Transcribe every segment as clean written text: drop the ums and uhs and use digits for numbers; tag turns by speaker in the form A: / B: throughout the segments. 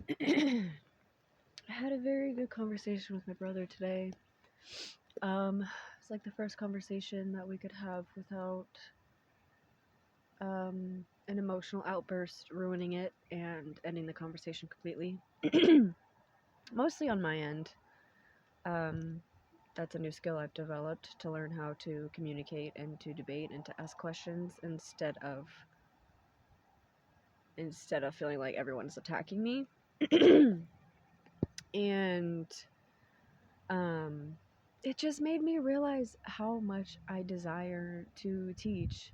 A: I had a very good conversation with my brother today. It's like the first conversation that we could have without an emotional outburst ruining it and ending the conversation completely. Mostly on my end. Um, that's a new skill I've developed to learn how to communicate and to debate and to ask questions instead of feeling like everyone's attacking me. And um, it just made me realize how much I desire to teach.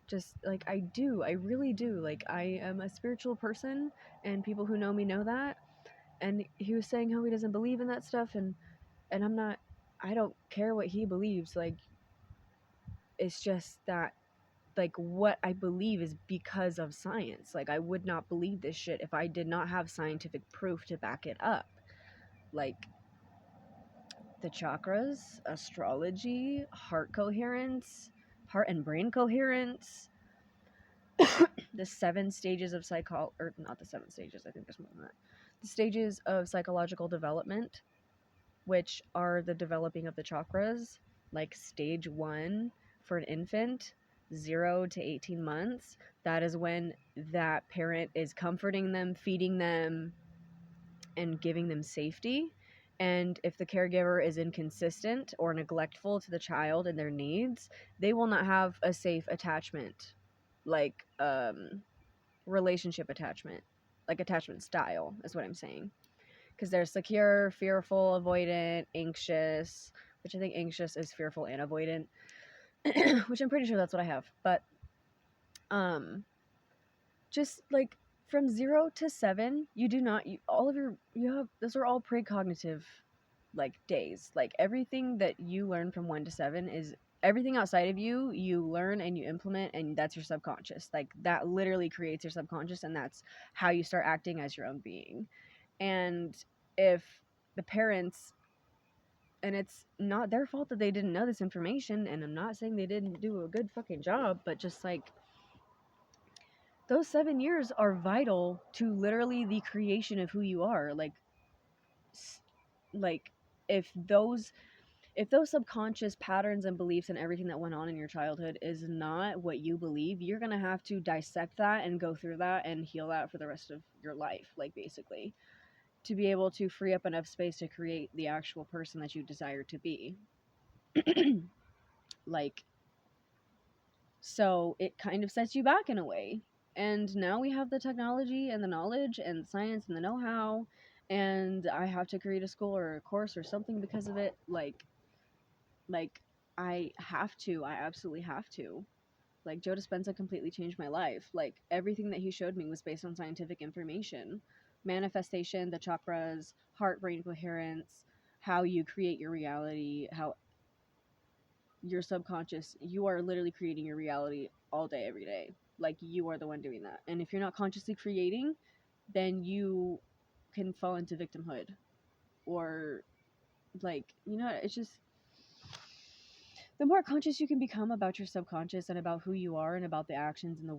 A: Just like I really do. Like, I am a spiritual person, and people who know me know that. And he was saying how he doesn't believe in that stuff, and I don't care what he believes. Like, it's just that, like, what I believe is because of science. Like, I would not believe this shit if I did not have scientific proof to back it up. Like, the chakras, astrology, heart coherence, heart and brain coherence, the 7 stages of or not the 7 stages, I think there's more than that. The stages of psychological development, which are the developing of the chakras, like stage 1 for an infant, 0 to 18 months. That is when that parent is comforting them, feeding them, and giving them safety. And if the caregiver is inconsistent or neglectful to the child and their needs, they will not have a safe attachment, like relationship attachment, like attachment style is what I'm saying. Because there's secure, fearful, avoidant, anxious, which I think anxious is fearful and avoidant, which I'm pretty sure that's what I have. But just like from 0 to 7, you do not you have those are all precognitive like days. Like, everything that you learn from 1 to 7 is everything outside of you learn and you implement, and that's your subconscious. Like, that literally creates your subconscious, and that's how you start acting as your own being. And if the parents, and it's not their fault that they didn't know this information, and I'm not saying they didn't do a good fucking job, but just like, those 7 years are vital to literally the creation of who you are. Like, if those subconscious patterns and beliefs and everything that went on in your childhood is not what you believe, you're gonna have to dissect that and go through that and heal that for the rest of your life, like, basically, to be able to free up enough space to create the actual person that you desire to be. Like, so it kind of sets you back in a way. And now we have the technology and the knowledge and the science and the know-how, and I have to create a school or a course or something because of it. Like, I have to. I absolutely have to. Like, Joe Dispenza completely changed my life. Like, everything that he showed me was based on scientific information. Manifestation, the chakras, heart brain coherence, how you create your reality, how your subconscious, you are literally creating your reality all day, every day. Like, you are the one doing that. And if you're not consciously creating, then you can fall into victimhood. Or, like, it's just, the more conscious you can become about your subconscious and about who you are and about the actions and the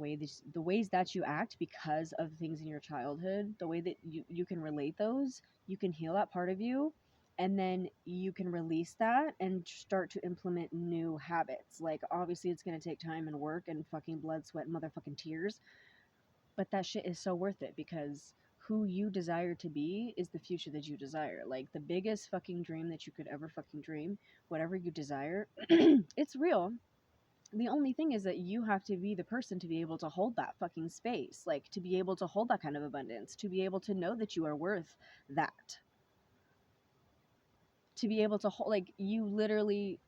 A: ways that you act because of things in your childhood, the way that you can relate those, you can heal that part of you, and then you can release that and start to implement new habits. Like, obviously it's going to take time and work and fucking blood, sweat, and motherfucking tears, but that shit is so worth it, because who you desire to be is the future that you desire. Like, the biggest fucking dream that you could ever fucking dream, whatever you desire, it's real. The only thing is that you have to be the person to be able to hold that fucking space, like, to be able to hold that kind of abundance, to be able to know that you are worth that, to be able to hold, like, you literally,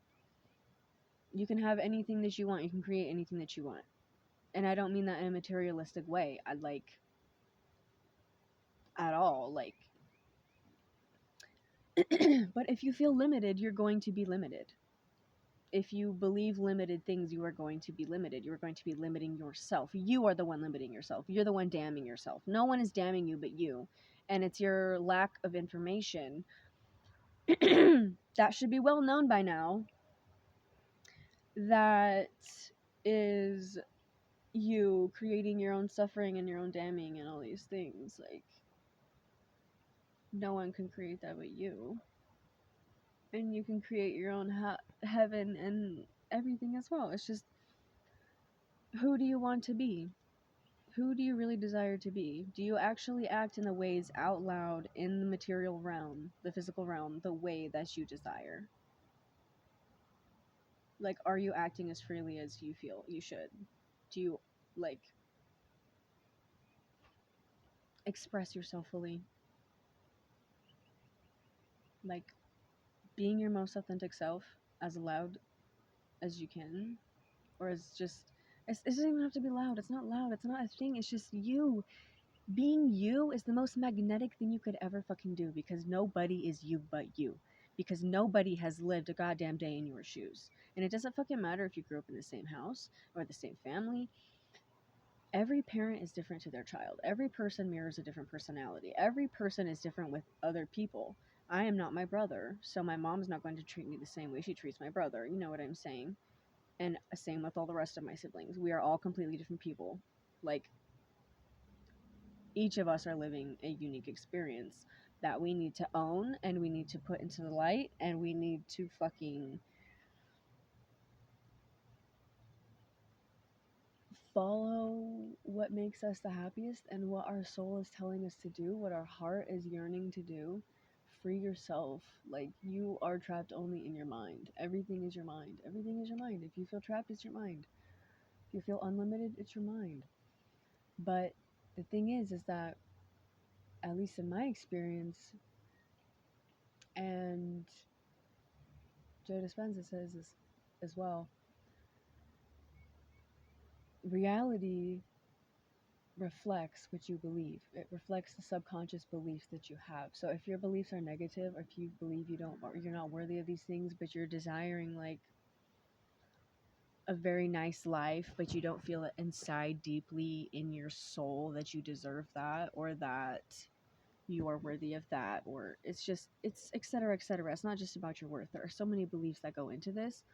A: you can have anything that you want, you can create anything that you want. And I don't mean that in a materialistic way. I like, at all, like, but if you feel limited, you're going to be limited. If you believe limited things, you are going to be limited. You are going to be limiting yourself. You are the one limiting yourself. You're the one damning yourself. No one is damning you but you. And it's your lack of information that should be well known by now, that is you creating your own suffering and your own damning and all these things. Like, No one can create that but you. And you can create your own heaven and everything as well. It's just, who do you want to be? Who do you really desire to be? Do you actually act in the ways out loud in the material realm, the physical realm, the way that you desire? Like, are you acting as freely as you feel you should? Do you, like, express yourself fully? Like, being your most authentic self as loud as you can? Or as just, it doesn't even have to be loud. It's not loud. It's not a thing. It's just you. Being you is the most magnetic thing you could ever fucking do, because nobody is you but you. Because nobody has lived a goddamn day in your shoes. And it doesn't fucking matter if you grew up in the same house or the same family. Every parent is different to their child. Every person mirrors a different personality. Every person is different with other people. I am not my brother, so my mom's not going to treat me the same way she treats my brother. You know what I'm saying? And same with all the rest of my siblings. We are all completely different people. Like, each of us are living a unique experience that we need to own and we need to put into the light, and we need to fucking follow what makes us the happiest and what our soul is telling us to do, what our heart is yearning to do. Free yourself. Like, you are trapped only in your mind. Everything is your mind. Everything is your mind. If you feel trapped, it's your mind. If you feel unlimited, it's your mind. But the thing is that, at least in my experience, and Joe Dispenza says this as well, reality reflects what you believe. It reflects the subconscious beliefs that you have. So if your beliefs are negative, or if you believe you don't, or you're not worthy of these things, but you're desiring like a very nice life, but you don't feel it inside deeply in your soul that you deserve that, or that you are worthy of that, or it's just, it's etc etc. It's not just about your worth. There are so many beliefs that go into this,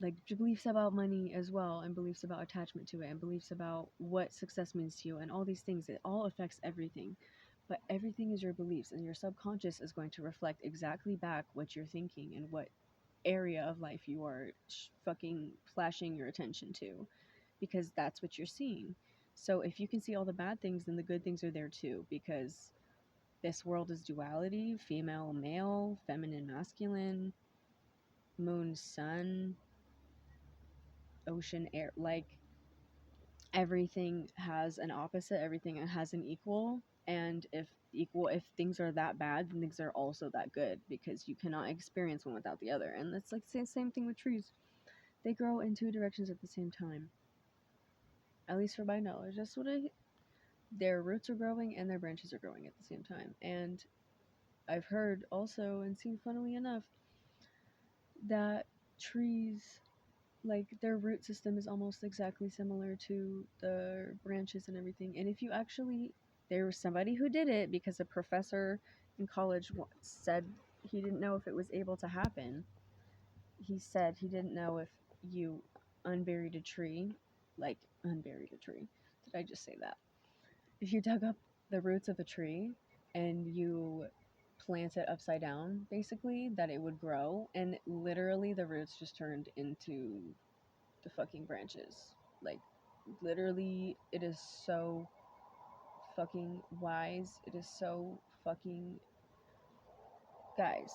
A: like beliefs about money as well, and beliefs about attachment to it, and beliefs about what success means to you, and all these things. It all affects everything, but everything is your beliefs, and your subconscious is going to reflect exactly back what you're thinking and what area of life you are fucking flashing your attention to, because that's what you're seeing. So if you can see all the bad things, then the good things are there too, because this world is duality: female male, feminine masculine, moon sun, ocean air. Like, everything has an opposite, everything has an equal. And if things are that bad, then things are also that good, because you cannot experience one without the other. And it's like the same thing with trees. They grow in two directions at the same time, at least for my knowledge. That's what I Their roots are growing and their branches are growing at the same time. And I've heard also, and seen, funnily enough, that trees, like, their root system is almost exactly similar to the branches and everything. And if you actually, there was somebody who did it, because a professor in college said he didn't know if it was able to happen. He said he didn't know if you unburied a tree, like unburied a tree. Did I just say that? If you dug up the roots of a tree and you plant it upside down, basically, that it would grow, and literally the roots just turned into the fucking branches. Like, literally, it is so fucking wise. It is so fucking, guys,